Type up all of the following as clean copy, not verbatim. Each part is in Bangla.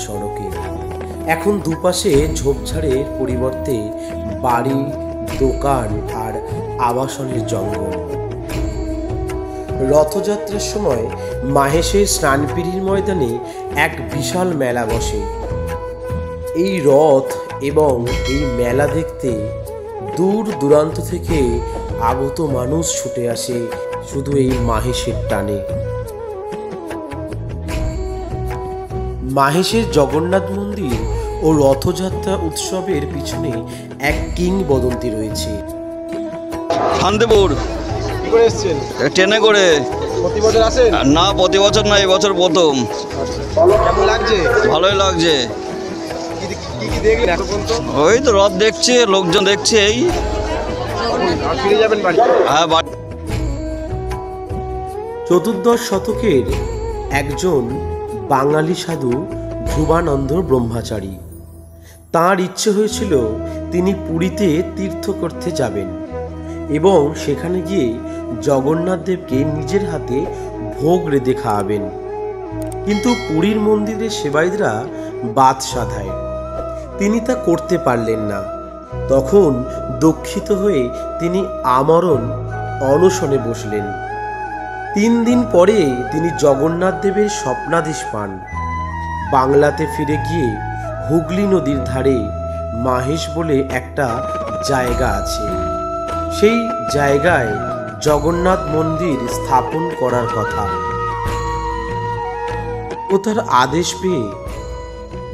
সড়কে। এখন দুপাশে ঝোপঝাড়ের পরিবর্তে বাড়ি, দোকান আর আবাসনের জঙ্গল। রথযাত্রার সময় মাহেশের স্নানপিড়ির ময়দানে এক বিশাল মেলা বসে। এই রথ এবং এই মেলা দেখতে দূর দূরান্ত থেকে আগত মানুষ ছুটে আসে শুধু এই মাহেশের টানে। মাহেশের জগন্নাথ মন্দির ও রথযাত্রা উৎসবের পিছনে এক কিংবদন্তি রয়েছে। শান্তিপুর ট্রেনে করে। প্রতি বছর আসেন? না, প্রতি বছর না, এবছর প্রথম। কেমন লাগছে? ভালোই লাগছে। কি কি দেখলেন এখন পর্যন্ত? ওই তো রথ দেখছে, লোকজন দেখছে। এই ফিরে যাবেন বাড়ি? হ্যাঁ, চতুর্দশ শতকের একজন বাঙালি সাধু ধ্রুবানন্দ ব্রহ্মচারী। তাঁর ইচ্ছে হয়েছিল তিনি পুরীতে তীর্থ করতে যাবেন এবং সেখানে গিয়ে জগন্নাথ দেবকে নিজের হাতে ভোগ রেঁধে খাওয়াবেন। কিন্তু পুরীর মন্দিরের সেবায়েতরা বাদ সাধায়। তিনি তা করতে পারলেন না। তখন দুঃখিত হয়ে তিনি আমরণ অনশনে বসলেন। 3 দিন পরে তিনি জগন্নাথ দেবের স্বপ্নাদেশ পান। বাংলাতে ফিরে গিয়ে হুগলি নদীর ধারে মাহেশ বলে একটা জায়গা আছে। সেই জায়গায় জগন্নাথ মন্দির স্থাপন করার কথা। ও তার আদেশ পেয়ে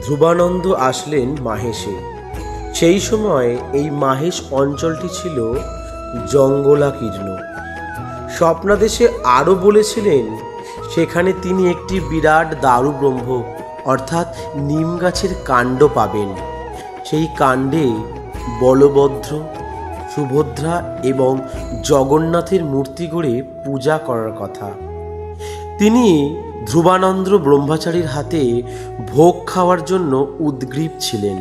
ধ্রুবানন্দ আসলেন মাহেশে। সেই সময় এই মাহেশ অঞ্চলটি ছিল জঙ্গলাকীর্ণ। স্বপ্নাদেশে আরও বলেছিলেন সেখানে তিনি একটি বিরাট দারু ব্রহ্ম অর্থাৎ নিম গাছের কাণ্ড পাবেন। সেই কাণ্ডে বলভদ্র, সুভদ্রা এবং জগন্নাথের মূর্তি গড়ে পূজা করার কথা। তিনি ধ্রুবানন্দ ব্রহ্মচারীর হাতে ভোগ খাওয়ার জন্য উদ্গ্রীব ছিলেন।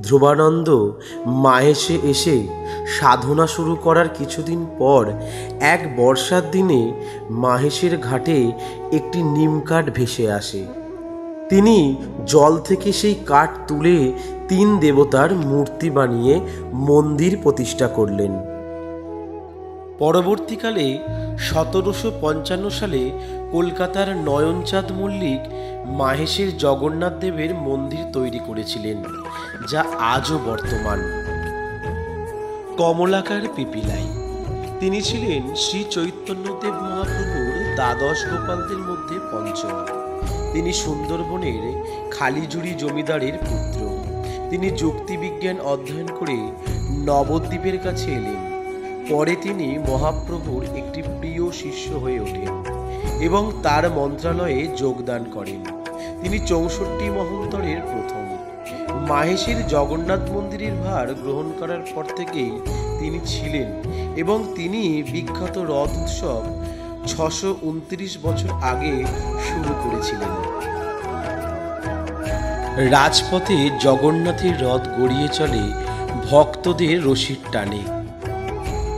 ধ্রুবানন্দ মাহেশে এসে সাধনা শুরু করার কিছুদিন পর এক বর্ষার দিনে মাহেশের ঘাটে একটি নিম কাঠ ভেসে আসে। তিনি জল থেকে সেই কাঠ তুলে 3 দেবতার মূর্তি বানিয়ে মন্দির প্রতিষ্ঠা করলেন। পরবর্তীকালে 1755 সালে কলকাতার নয়নচাঁদ মল্লিক মাহেশের জগন্নাথ দেবের মন্দির তৈরি করেছিলেন, যা আজও বর্তমান। কমলাকার পিপিলাই তিনি ছিলেন শ্রী চৈতন্যদেব মহাপ্রভুর দ্বাদশ গোপালদের মধ্যে পঞ্চম। তিনি সুন্দরবনের খালিজুড়ি জমিদারের পুত্র। তিনি যুক্তিবিজ্ঞান অধ্যয়ন করে নবদ্বীপের কাছে এলেন। পরে তিনি মহাপ্রভুর একটি প্রিয় শিষ্য হয়ে ওঠেন এবং তার মন্ত্রালয়ে যোগদান করেন। তিনি 64 মহন্তরের প্রথম। মাহেশের জগন্নাথ মন্দিরের ভার গ্রহণ করার পর থেকেই তিনি ছিলেন এবং তিনি বিখ্যাত রথ উৎসব 629 বছর আগে শুরু করেছিলেন। রাজপথে জগন্নাথের রথ গড়িয়ে চলে ভক্তদের রশির টানে।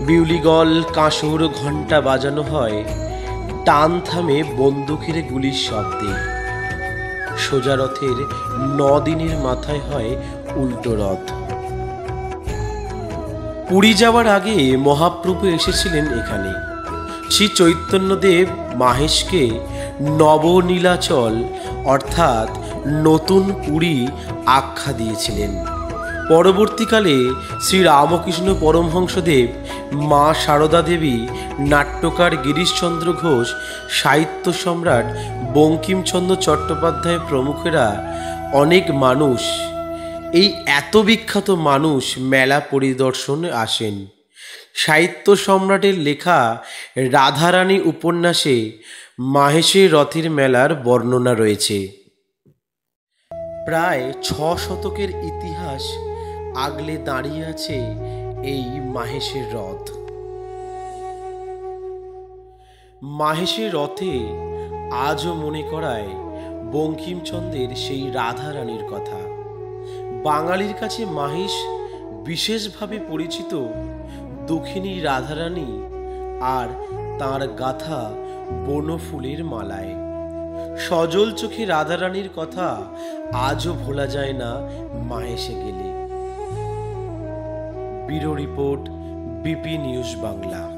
বিউলিগল, কাঁসর, ঘণ্টা বাজানো হয়। টান থামে বন্দুকের গুলির শব্দে। সোজা রথের 9 দিনের মাথায় হয় উল্টো রথ। পুরী যাওয়ার আগে মহাপ্রভু এসেছিলেন এখানে। শ্রী চৈতন্যদেব মাহেশকে নবনীলাচল অর্থাৎ নতুন পুরী আখ্যা দিয়েছিলেন। পরবর্তীকালে শ্রী রামকৃষ্ণ পরমহংসদেব, মা সারদা দেবী, নাট্যকার গিরিশচন্দ্র ঘোষ, সাহিত্য সম্রাট বঙ্কিমচন্দ্র চট্টোপাধ্যায় প্রমুখেরা অনেক মানুষ, এই এত বিখ্যাত মানুষ মেলা পরিদর্শনে আসেন। সাহিত্য সম্রাটের লেখা রাধারানী উপন্যাসে মাহেশের রথের মেলার বর্ণনা রয়েছে। প্রায় 6 শতকের ইতিহাস আগলে দাঁড়িয়ে আছে এই মাহেশের রথ। মাহেশের রথে আজও মনে করায় বঙ্কিমচন্দ্রের সেই রাধারানীর কথা। বাঙালির কাছে মাহেশ বিশেষভাবে পরিচিত দক্ষিণী রাধারানী আর তাঁর গাথা বনফুলের মালায়। সজল চোখে রাধারানীর কথা আজও ভোলা যায় না মাহেসে গেলে। Bureau report, BP news Bangla.